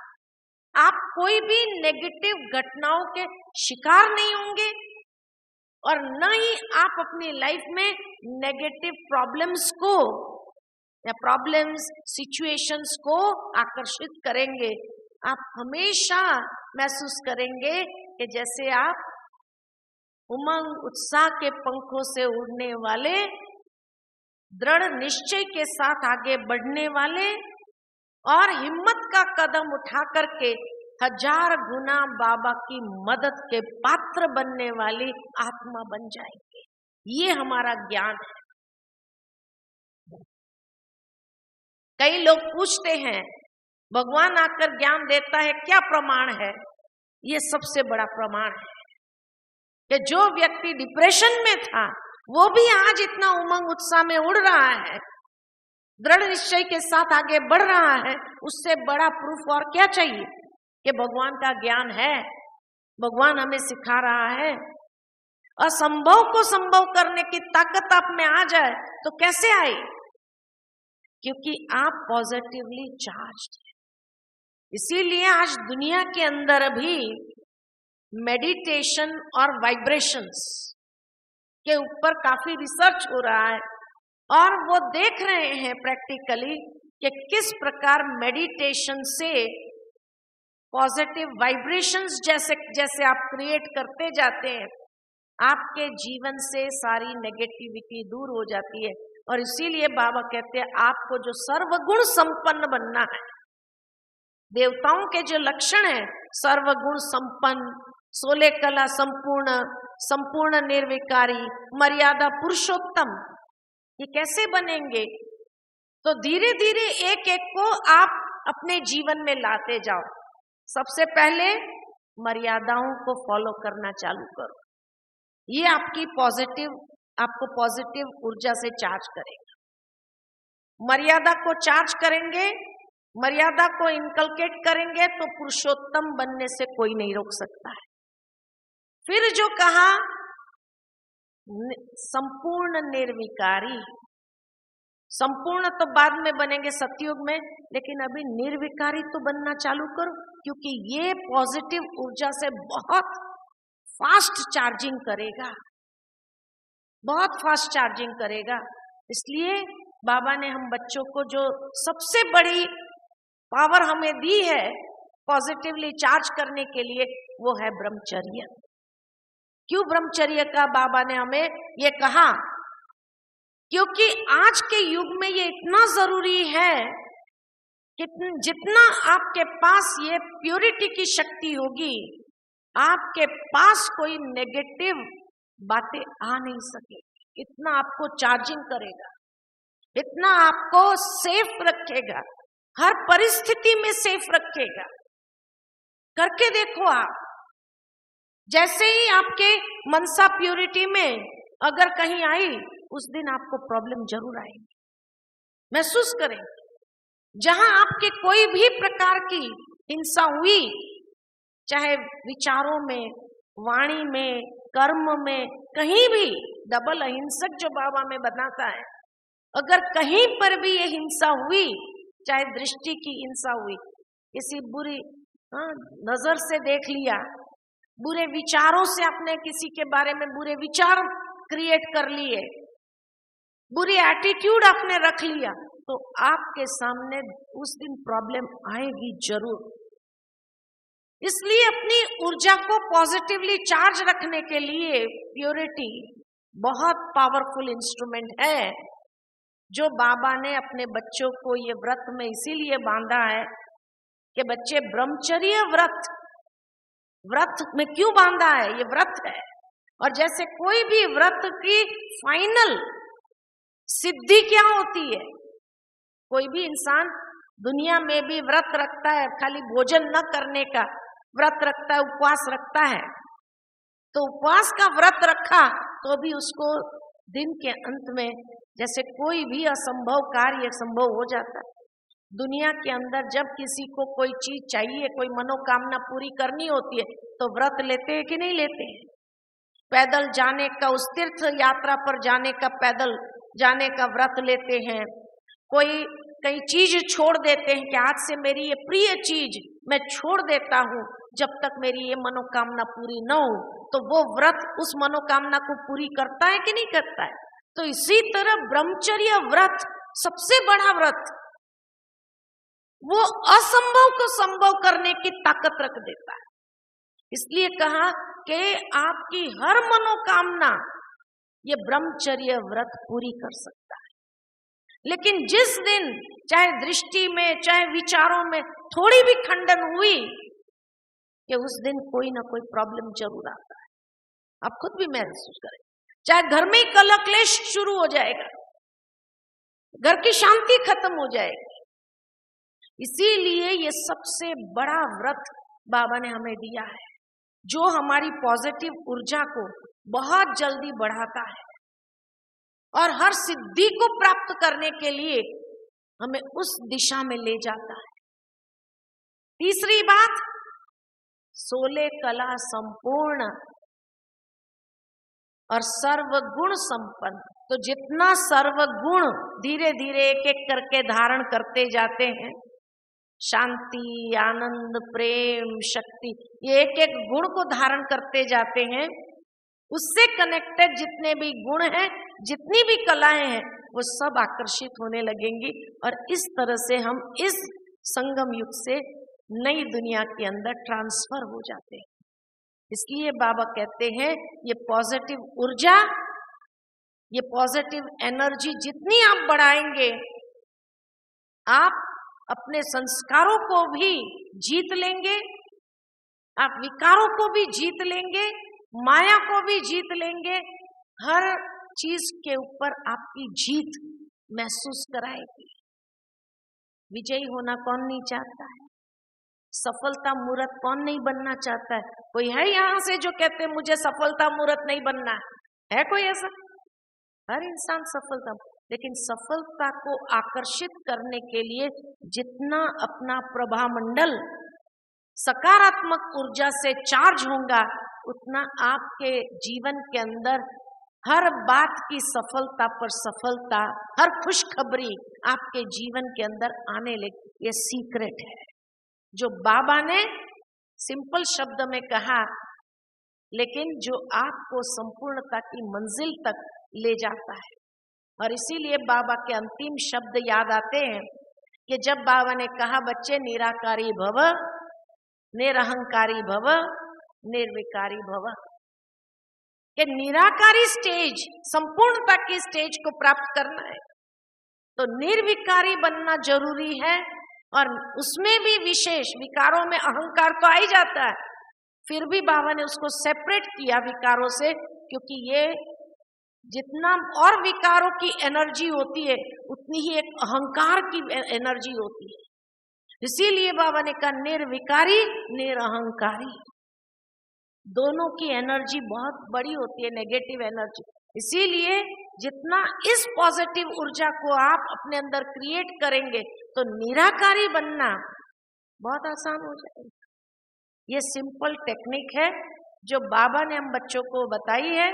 आप कोई भी नेगेटिव घटनाओं के शिकार नहीं होंगे और न ही आप अपनी लाइफ में नेगेटिव प्रॉब्लम्स को या प्रॉब्लम्स सिचुएशंस को आकर्षित करेंगे। आप हमेशा महसूस करेंगे कि जैसे आप उमंग उत्साह के पंखों से उड़ने वाले, दृढ़ निश्चय के साथ आगे बढ़ने वाले और हिम्मत का कदम उठा करके 1000 गुना बाबा की मदद के पात्र बनने वाली आत्मा बन जाएंगे। ये हमारा ज्ञान है। कई लोग पूछते हैं भगवान आकर ज्ञान देता है, क्या प्रमाण है? ये सबसे बड़ा प्रमाण है कि जो व्यक्ति डिप्रेशन में था वो भी आज इतना उमंग उत्साह में उड़ रहा है, दृढ़ निश्चय के साथ आगे बढ़ रहा है। उससे बड़ा प्रूफ और क्या चाहिए कि भगवान का ज्ञान है, भगवान हमें सिखा रहा है। असंभव को संभव करने की ताकत आप में आ जाए तो कैसे आए? क्योंकि आप पॉजिटिवली चार्ज्ड हैं। इसीलिए आज दुनिया के अंदर अभी मेडिटेशन और वाइब्रेशंस के ऊपर काफी रिसर्च हो रहा है और वो देख रहे हैं प्रैक्टिकली कि किस प्रकार मेडिटेशन से पॉजिटिव वाइब्रेशंस जैसे जैसे आप क्रिएट करते जाते हैं, आपके जीवन से सारी नेगेटिविटी दूर हो जाती है। और इसीलिए बाबा कहते हैं आपको जो सर्वगुण संपन्न बनना है, देवताओं के जो लक्षण है सर्वगुण संपन्न, 16 कला संपूर्ण, संपूर्ण निर्विकारी, मर्यादा पुरुषोत्तम, ये कैसे बनेंगे? तो धीरे धीरे एक एक को आप अपने जीवन में लाते जाओ। सबसे पहले मर्यादाओं को फॉलो करना चालू करो। ये आपको पॉजिटिव ऊर्जा से चार्ज करेगा। मर्यादा को चार्ज करेंगे, मर्यादा को इनकलकेट करेंगे तो पुरुषोत्तम बनने से कोई नहीं रोक सकता है। फिर जो कहा संपूर्ण निर्विकारी, संपूर्ण तो बाद में बनेंगे सतयुग में, लेकिन अभी निर्विकारी तो बनना चालू करो, क्योंकि ये पॉजिटिव ऊर्जा से बहुत फास्ट चार्जिंग करेगा, बहुत फास्ट चार्जिंग करेगा। इसलिए बाबा ने हम बच्चों को जो सबसे बड़ी पावर हमें दी है पॉजिटिवली चार्ज करने के लिए, वो है ब्रह्मचर्य। क्यों ब्रह्मचर्य का बाबा ने हमें ये कहा? क्योंकि आज के युग में ये इतना जरूरी है कि जितना आपके पास ये प्योरिटी की शक्ति होगी, आपके पास कोई नेगेटिव बातें आ नहीं सकेगी। इतना आपको चार्जिंग करेगा, इतना आपको सेफ रखेगा, हर परिस्थिति में सेफ रखेगा। करके देखो आप, जैसे ही आपके मनसा प्योरिटी में अगर कहीं आई, उस दिन आपको प्रॉब्लम जरूर आएगी। महसूस करें, जहां आपके कोई भी प्रकार की हिंसा हुई, चाहे विचारों में, वाणी में, कर्म में, कहीं भी, डबल अहिंसक जो बाबा में बताता है, अगर कहीं पर भी ये हिंसा हुई, चाहे दृष्टि की हिंसा हुई, किसी बुरी नजर से देख लिया, बुरे विचारों से आपने किसी के बारे में बुरे विचार क्रिएट कर लिए, बुरी एटीट्यूड आपने रख लिया, तो आपके सामने उस दिन प्रॉब्लम आएगी जरूर। इसलिए अपनी ऊर्जा को पॉजिटिवली चार्ज रखने के लिए प्योरिटी बहुत पावरफुल इंस्ट्रूमेंट है, जो बाबा ने अपने बच्चों को ये व्रत में इसीलिए बांधा है कि बच्चे ब्रह्मचर्य व्रत में क्यों बांधा है? ये व्रत है। और जैसे कोई भी व्रत की फाइनल सिद्धि क्या होती है? कोई भी इंसान दुनिया में भी व्रत रखता है, खाली भोजन न करने का व्रत रखता है, उपवास रखता है, तो उपवास का व्रत रखा तो भी उसको दिन के अंत में जैसे कोई भी असंभव कार्य संभव हो जाता है। दुनिया के अंदर जब किसी को कोई चीज चाहिए, कोई मनोकामना पूरी करनी होती है, तो व्रत लेते हैं कि नहीं लेते हैं? पैदल जाने का, उस तीर्थ यात्रा पर जाने का पैदल जाने का व्रत लेते हैं। कोई कई चीज छोड़ देते हैं कि आज से मेरी ये प्रिय चीज मैं छोड़ देता हूँ जब तक मेरी ये मनोकामना पूरी न हो, तो वो व्रत उस मनोकामना को पूरी करता है कि नहीं करता है? तो इसी तरह ब्रह्मचर्य व्रत सबसे बड़ा व्रत, वो असंभव को संभव करने की ताकत रख देता है। इसलिए कहा कि आपकी हर मनोकामना ये ब्रह्मचर्य व्रत पूरी कर सकता है। लेकिन जिस दिन चाहे दृष्टि में, चाहे विचारों में थोड़ी भी खंडन हुई, कि उस दिन कोई ना कोई प्रॉब्लम जरूर आता है। आप खुद भी महसूस करें, चाहे घर में ही कलह क्लेश शुरू हो जाएगा, घर की शांति खत्म हो जाएगी। इसीलिए ये सबसे बड़ा व्रत बाबा ने हमें दिया है, जो हमारी पॉजिटिव ऊर्जा को बहुत जल्दी बढ़ाता है और हर सिद्धि को प्राप्त करने के लिए हमें उस दिशा में ले जाता है। तीसरी बात, 16 कला संपूर्ण और सर्वगुण संपन्न। तो जितना सर्वगुण धीरे धीरे एक एक करके धारण करते जाते हैं, शांति, आनंद, प्रेम, शक्ति, ये एक एक गुण को धारण करते जाते हैं, उससे कनेक्टेड जितने भी गुण हैं, जितनी भी कलाएं हैं, वो सब आकर्षित होने लगेंगी और इस तरह से हम इस संगम युग से नई दुनिया के अंदर ट्रांसफर हो जाते हैं। इसलिए बाबा कहते हैं ये पॉजिटिव ऊर्जा, ये पॉजिटिव एनर्जी जितनी आप बढ़ाएंगे, आप अपने संस्कारों को भी जीत लेंगे, आप विकारों को भी जीत लेंगे, माया को भी जीत लेंगे। हर चीज के ऊपर आपकी जीत महसूस कराएगी। विजयी होना कौन नहीं चाहता है? सफलता मूर्त कौन नहीं बनना चाहता है? कोई है यहाँ से जो कहते हैं मुझे सफलता मूर्त नहीं बनना है? कोई ऐसा? हर इंसान सफलता, लेकिन सफलता को आकर्षित करने के लिए जितना अपना प्रभामंडल सकारात्मक ऊर्जा से चार्ज होगा, उतना आपके जीवन के अंदर हर बात की सफलता पर सफलता, हर खुशखबरी आपके जीवन के अंदर आने लगे। ये सीक्रेट है जो बाबा ने सिंपल शब्द में कहा लेकिन जो आपको संपूर्णता की मंजिल तक ले जाता है। और इसीलिए बाबा के अंतिम शब्द याद आते हैं कि जब बाबा ने कहा बच्चे निराकारी भव, निरहंकारी भव, निर्विकारी भव, कि निराकारी स्टेज, संपूर्णता की स्टेज को प्राप्त करना है तो निर्विकारी बनना जरूरी है। और उसमें भी विशेष विकारों में अहंकार तो आ ही जाता है, फिर भी बाबा ने उसको सेपरेट किया विकारों से, क्योंकि ये जितना और विकारों की एनर्जी होती है उतनी ही एक अहंकार की एनर्जी होती है। इसीलिए बाबा ने कहा निर्विकारी निरअहंकारी, दोनों की एनर्जी बहुत बड़ी होती है, नेगेटिव एनर्जी। इसीलिए जितना इस पॉजिटिव ऊर्जा को आप अपने अंदर क्रिएट करेंगे तो निराकारी बनना बहुत आसान हो जाएगा। ये सिंपल टेक्निक है जो बाबा ने हम बच्चों को बताई है।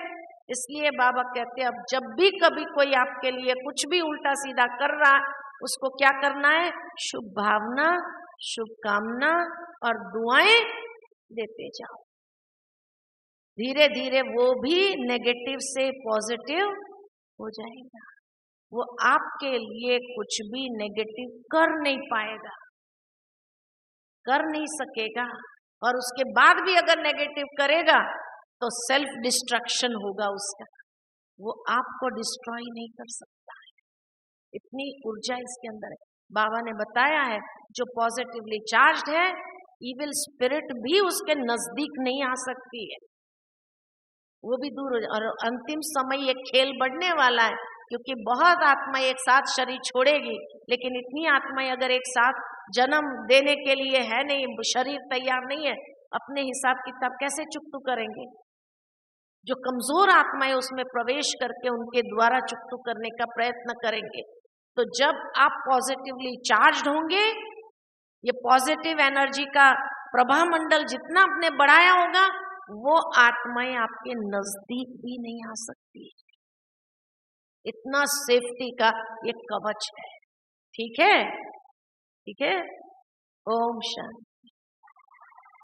इसलिए बाबा कहते हैं अब जब भी कभी कोई आपके लिए कुछ भी उल्टा सीधा कर रहा, उसको क्या करना है, शुभ भावना, शुभकामना और दुआएं देते जाओ। धीरे धीरे वो भी नेगेटिव से पॉजिटिव हो जाएगा। वो आपके लिए कुछ भी नेगेटिव कर नहीं पाएगा, कर नहीं सकेगा। और उसके बाद भी अगर नेगेटिव करेगा तो सेल्फ डिस्ट्रक्शन होगा उसका, वो आपको डिस्ट्रॉय नहीं कर सकता है। इतनी ऊर्जा इसके अंदर है। बाबा ने बताया है जो पॉजिटिवली चार्ज्ड है, इविल स्पिरिट भी उसके नजदीक नहीं आ सकती है, वो भी दूर हो जाए। और अंतिम समय ये खेल बढ़ने वाला है, क्योंकि बहुत आत्माएं एक साथ शरीर छोड़ेगी, लेकिन इतनी आत्माएं अगर एक साथ जन्म देने के लिए है नहीं, शरीर तैयार नहीं है, अपने हिसाब किताब कैसे चुकतू करेंगे। जो कमजोर आत्माएं उसमें प्रवेश करके उनके द्वारा चुकतू करने का प्रयत्न करेंगे। तो जब आप पॉजिटिवली चार्ज्ड होंगे, ये पॉजिटिव एनर्जी का प्रभा मंडल जितना आपने बढ़ाया होगा, वो आत्माएं आपके नजदीक भी नहीं आ सकती। इतना सेफ्टी का ये कवच है। ठीक है, ठीक है। ओम शांति।